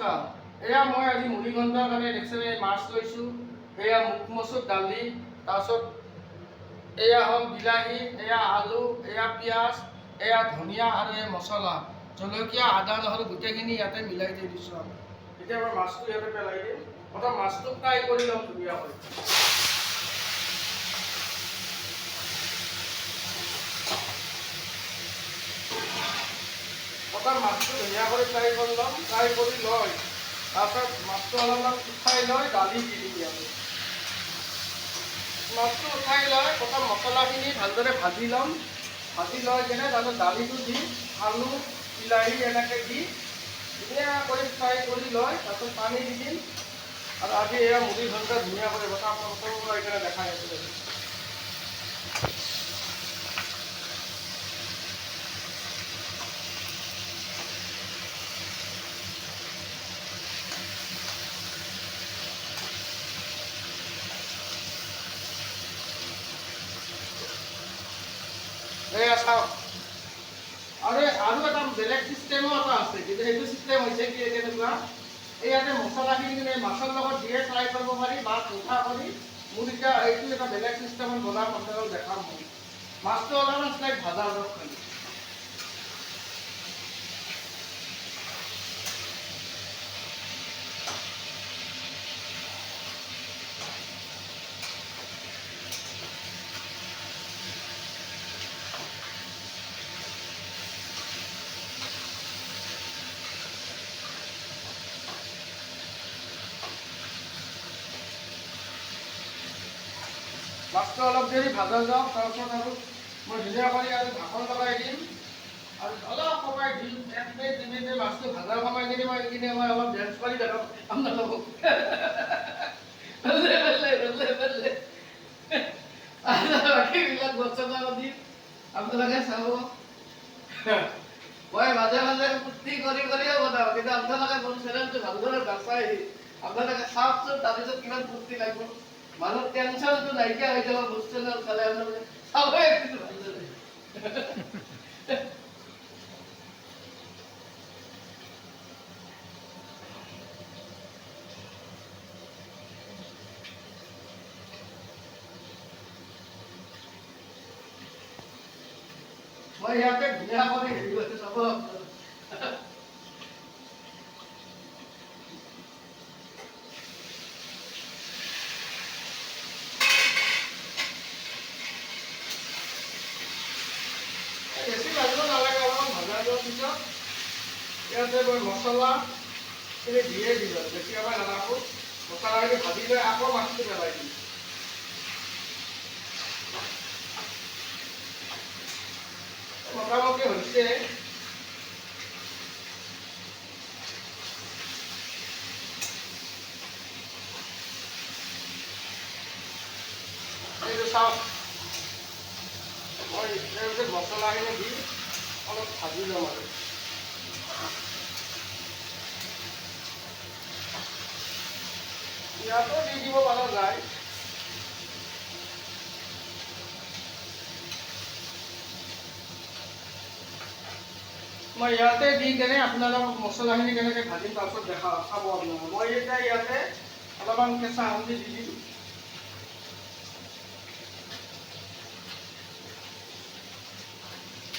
নমস্কাৰ। এয়া মই আজি মুড়ি ঘণ্টাৰ কাৰণে দেখিছে মাছ লৈছোঁ। এয়া মচুৰ দালি, তাৰপিছত এয়া হ'ল বিলাহী, এয়া আলু, এয়া পিঁয়াজ, এয়া ধনিয়া আৰু এয়া মছলা, জলকীয়া, আদা, নহৰু গোটেইখিনি ইয়াতে মিলাই থৈ দিছোঁ। আমি এতিয়া মই মাছটো ইয়াতে পেলাই দিম। প্ৰথম মাছটো ফ্ৰাই কৰি ল'ম ধুনীয়াকৈ। প্ৰথম মাছটো ধুনীয়াকৈ ফ্ৰাই কৰি ল'ম। ফ্ৰাই কৰি লৈ তাৰপিছত মাছটো অলপমান উঠাই লৈ দালি দি দিম ইয়াতে। মাছটো উঠাই লৈ প্ৰথম মছলাখিনি ভালদৰে ভাজি ল'ম। ভাজি লৈ কিনে তাৰপিছত দালিটো দি আলু, বিলাহী এনেকৈ দি ধুনীয়াকৈ ফ্ৰাই কৰি লৈ তাৰপিছত পানী দি দিম। আৰু আজি এয়া মুড়ি ঘণ্টা ধুনীয়াকৈ বটা প্ৰথমৰ এইকাৰণে দেখাই আছিলোঁ। এয়া চাওক। আৰু এটা বেলেগ চিষ্টেমো এটা আছে, কিন্তু সেইটো চিষ্টেম হৈছে কি কেনেকুৱা, ইয়াতে মছলাখিনি মাছৰ লগত দিয়ে ফ্ৰাই কৰিব পাৰি বা মুঠা কৰি মোৰ এতিয়া এইটো এটা বেলেগ চিষ্টেমত বনাম, আপোনালোকক দেখাম মই। মাছটো অলপমান স্লাইড ভাজা যাওক খালি। মাছটো অলপ দেৰি ভাজা যাওক, তাৰপিছত আৰু মই ধুনীয়াকৈ আৰু ঢাকন লগাই দিম আৰু অলপ সময় দিম। 1 মিনিট 2 মিনিট মাছটো ভাজাৰ সময়খিনি মই অলপ ডেন্স কৰি দেখাম আপোনালোকক। বাকীবিলাক মছলা দিম, আপোনালোকে চাব। মই মাজে মাজে ফূৰ্তি কৰিয়ে বনাওঁ, কিন্তু আপোনালোকে মোৰ চেনেলটো ভালদৰে নাচাই। আপোনালোকে চাওকচোন, তাৰপিছত কিমান ফূৰ্তি লাগিব। মানুহ টেনশ্যনটো নাইকিয়া হৈ যাব বস্তু চালে। আপোনালোকে চাবই কিন্তু ভালদৰে। মই ইয়াতে ধুনীয়া কৰি হেৰি কৰিছোঁ চাব। বেছি ভাজিব নালাগে, অলপমান ভজা যোৱাৰ পিছত ইয়াতে মই মছলাখিনি দিয়ে দিলোঁ। বেছি সময় নালাগো, মছলাখিনি ভাজি লৈ আকৌ মাছটো পেলাই দিম। মোটামুটি হৈছে। এইটো চাওক, মই তাৰপিছত মছলাখিনি দি অলপ ভাজি ল'ম আৰু। ইয়াতো দি দিব পৰা যায়। মই ইয়াতে দি কেনে আপোনালোকক মছলাখিনি কেনেকৈ ভাজিম তাৰপিছত চাব আপোনালোকে। মই এতিয়া ইয়াতে অলপমান কেঁচা হালধি দি দিম।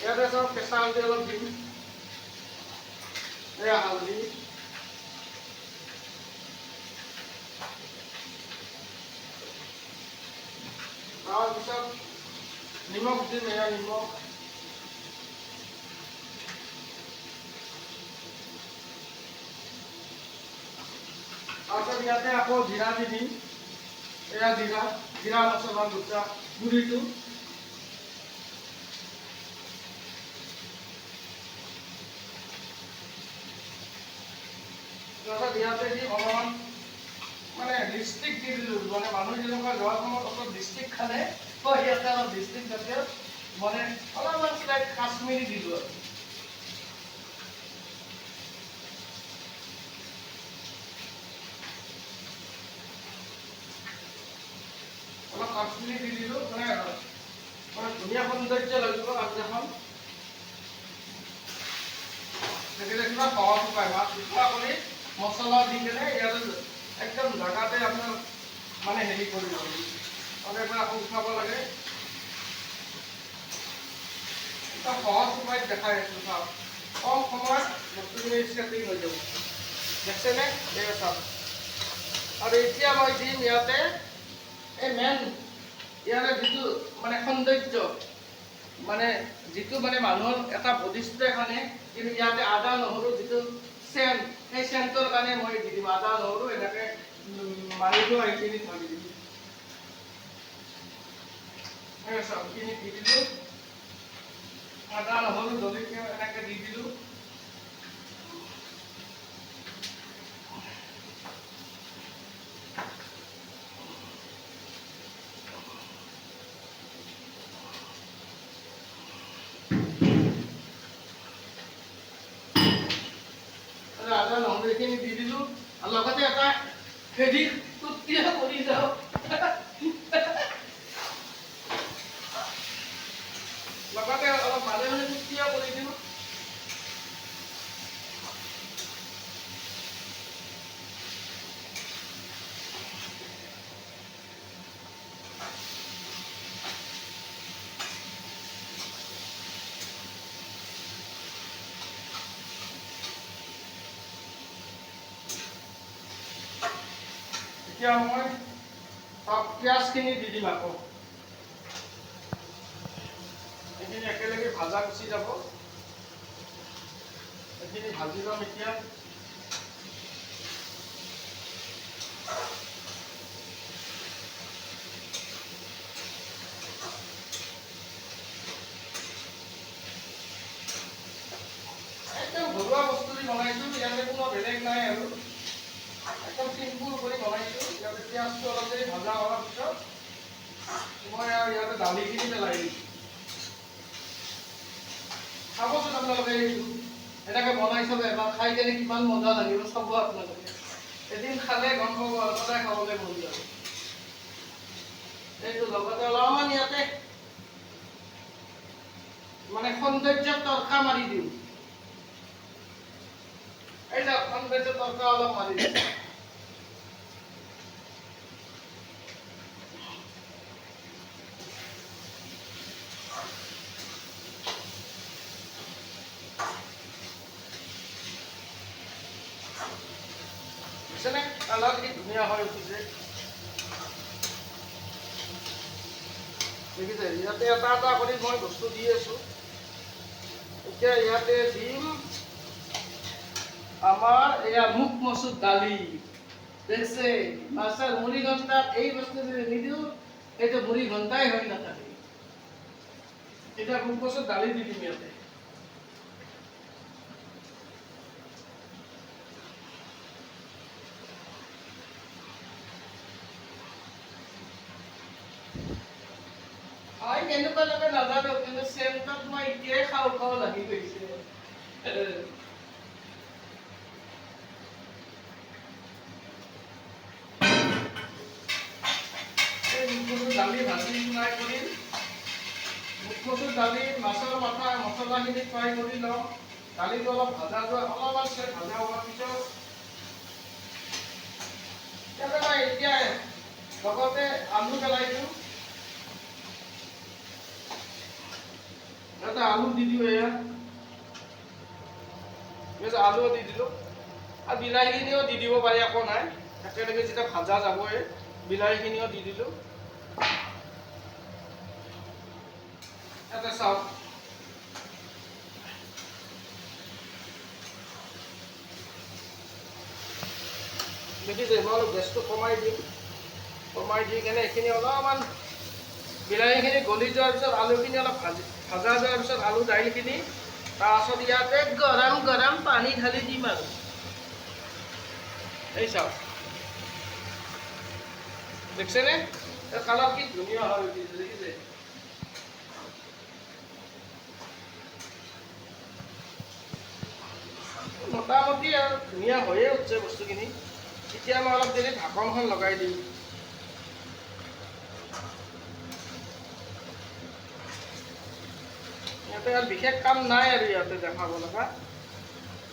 ইয়াতে চব কেঁচা হালধি অলপ দিম। এয়া হালধি, তাৰপিছত নিমখ দিম। এয়া নিমখ, তাৰপিছত ইয়াতে আকৌ জিৰা দি দিম। এয়া জিৰা মছলা দুটা গুড়িটো। তাৰপিছত ইয়াতে দি অলপমান মানে ডিষ্ট্ৰিক্ট দি দিলোঁ। মানে মানুহ যেনেকুৱা যোৱাৰ সময়ত অলপ ডিষ্ট্ৰিক্ট খালে, ইয়াতে অলপ ডিষ্ট্ৰিক্ট জাতীয় মানে অলপমান স্লাইড কাশ্মীৰী দিলোঁ আৰু। অলপ কাশ্মীৰী দি দিলোঁ, মানে ধুনীয়া সৌন্দৰ্য লাগিব আঞ্জাখন। দেখিলে কিবা সহজ উপায়, মাছ দুটা কৰি মছলা দি কেনে ইয়াত একদম জাগাতে আপোনাৰ মানে হেৰি কৰিব লাগে, মানে আকৌ উঠাব লাগে। এটা সহজ উপায় দেখাই আছোঁ চাওক, কম সময়ত বস্তুখিনি ছেটিং হৈ যাব, দেখছেনে? এই চাওক। আৰু এতিয়া মই দিম ইয়াতে এই মেইন ইয়াৰে যিটো মানে সৌন্দৰ্য, মানে যিটো মানে মানুহৰ এটা বৈশিষ্ট্য এখানে, কিন্তু ইয়াতে আদা নহৰু যিটো চেণ্ট, সেই চেণ্টৰ কাৰণে মই দি দিম আদা নহৰু এনেকৈ মাৰি দিওঁ, এইখিনি ঢালি দিম। চাওক এইখিনি দি দিলোঁ, আদা নহৰু জলকীয়া এনেকৈ দি দিলোঁ। আদা নহৰু এইখিনি দি দিলোঁ, আৰু লগতে এটা হেৰি টুটকিয়া কৰি যাওঁ। লগতে অলপ মাজে মাজে টুটকিয়া কৰি দিওঁ। এতিয়া মই পিঁয়াজখিনি দি দিম আকৌ, এইখিনি একেলগে ভাজা গুচি যাব, এইখিনি ভাজি ল'ম এতিয়া। একদম ঘৰুৱা বস্তু দি বনাইছোঁ, ইয়াতে কোনো বেলেগ নাই আৰু একদম চিম্পুল কৰি বনাইছোঁ। ইয়াতে পিঁয়াজটো অলপ দেৰি ভজা হোৱাৰ পিছত মই আৰু ইয়াতে দালিখিনি পেলাই দিম। খাবচোন আপোনালোকে, এইটো এনেকৈ বনাই চাব এবাৰ, খাই কেনে কিমান মজা লাগিব চাব আপোনালোকে। এদিন খালে গম পাব আৰু সদায় খাবলৈ মন যাব। এইটো লগতে অলপমান ইয়াতে মানে সৌন্দৰ্যৰ তৰকা মাৰি দিওঁ। এই যে সৌন্দৰ্যৰ তৰকা অলপ মাৰি দিওঁ। বুজিছেনে? কালাৰ কি ধুনীয়া হৈ উঠিছে, দেখিছে? ইয়াতে এটা এটা কৰি মই বস্তু দি আছোঁ। এতিয়া ইয়াতে দিম আমাৰ এয়া মুগ মচুৰ দালি, দেখছে? মাছৰ মুড়ি ঘণ্টাত এই বস্তু যদি নিদিওঁ, এইটো মুড়ি ঘণ্টাই হৈ নাথাকে। এতিয়া মুগ মচুৰ দালি দি দিম ইয়াতে। কেনেকুৱা লাগে নাজানো, কিন্তু চেণ্টত মই এতিয়াই খাওঁ খাওঁ লাগি গৈছে। দালি ভাজি ফ্ৰাই কৰিম, মুগ মচুৰ দালি মাছৰ মাথা মছলাখিনি ফ্ৰাই কৰি লওঁ। দালিটো অলপ ভাজা যোৱা, অলপমান ভাজা হোৱাৰ পিছত মই এতিয়া লগতে আলু পেলাই দিওঁ। এটা আলু দি দিওঁ, এয়া আলুও দি দিলোঁ, আৰু বিলাহীখিনিও দি দিব পাৰি, একো নাই। একেলগে যেতিয়া ভাজা যাবই, বিলাহীখিনিও দি দিলোঁ। এটা চাওক, দেখিছে? মই অলপ গেছটো কমাই দিম, কমাই দি কেনে এইখিনি অলপমান বিলাহীখিনি গলি যোৱাৰ পিছত আলুখিনি অলপ ভাজা যোৱাৰ পিছত আলু দাইলখিনি, তাৰপাছত ইয়াতে গৰম গৰম পানী ঢালি দিম আৰু। এই চাওক, দেখছেনে? কালাৰ কি ধুনীয়া হৈ উঠিছে, দেখিছে? মোটামুটি আৰু ধুনীয়া হৈয়ে উঠছে বস্তুখিনি। এতিয়া মই অলপ দেৰি ঢাকনখন লগাই দিম। ইয়াতে আৰু বিশেষ কাম নাই আৰু ইয়াতে দেখাব লগা।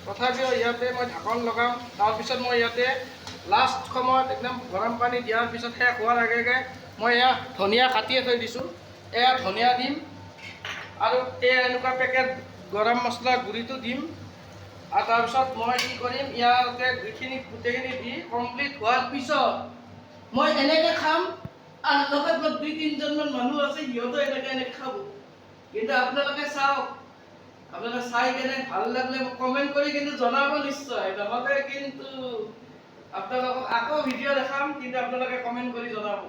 তথাপিও ইয়াতে মই ঢাকন লগাম। তাৰপিছত মই ইয়াতে লাষ্ট সময়ত একদম গৰম পানী দিয়াৰ পিছত শেষ হোৱাৰ আগে আগে মই এয়া ধনিয়া কাটিয়ে থৈ দিছোঁ, এয়া ধনিয়া দিম আৰু এয়া এনেকুৱা পেকেট গৰম মছলা গুড়িটো দিম। আৰু তাৰপিছত মই কি কৰিম, ইয়াতে গোটেইখিনি দি কমপ্লিট হোৱাৰ পিছত মই এনেকৈ খাম। আৰু লগত মোৰ 2-3জনমান মানুহ আছে, সিহঁতো এনেকৈ খাব। কিন্তু আপোনালোকে চাওক, আপোনালোকে চাই কেনে ভাল লাগিলে কমেণ্ট কৰি কিন্তু জনাব নিশ্চয়, নহ'লে কিন্তু আপোনালোকক আকৌ ভিডিঅ' দেখাম, কিন্তু আপোনালোকে কমেণ্ট কৰি জনাব।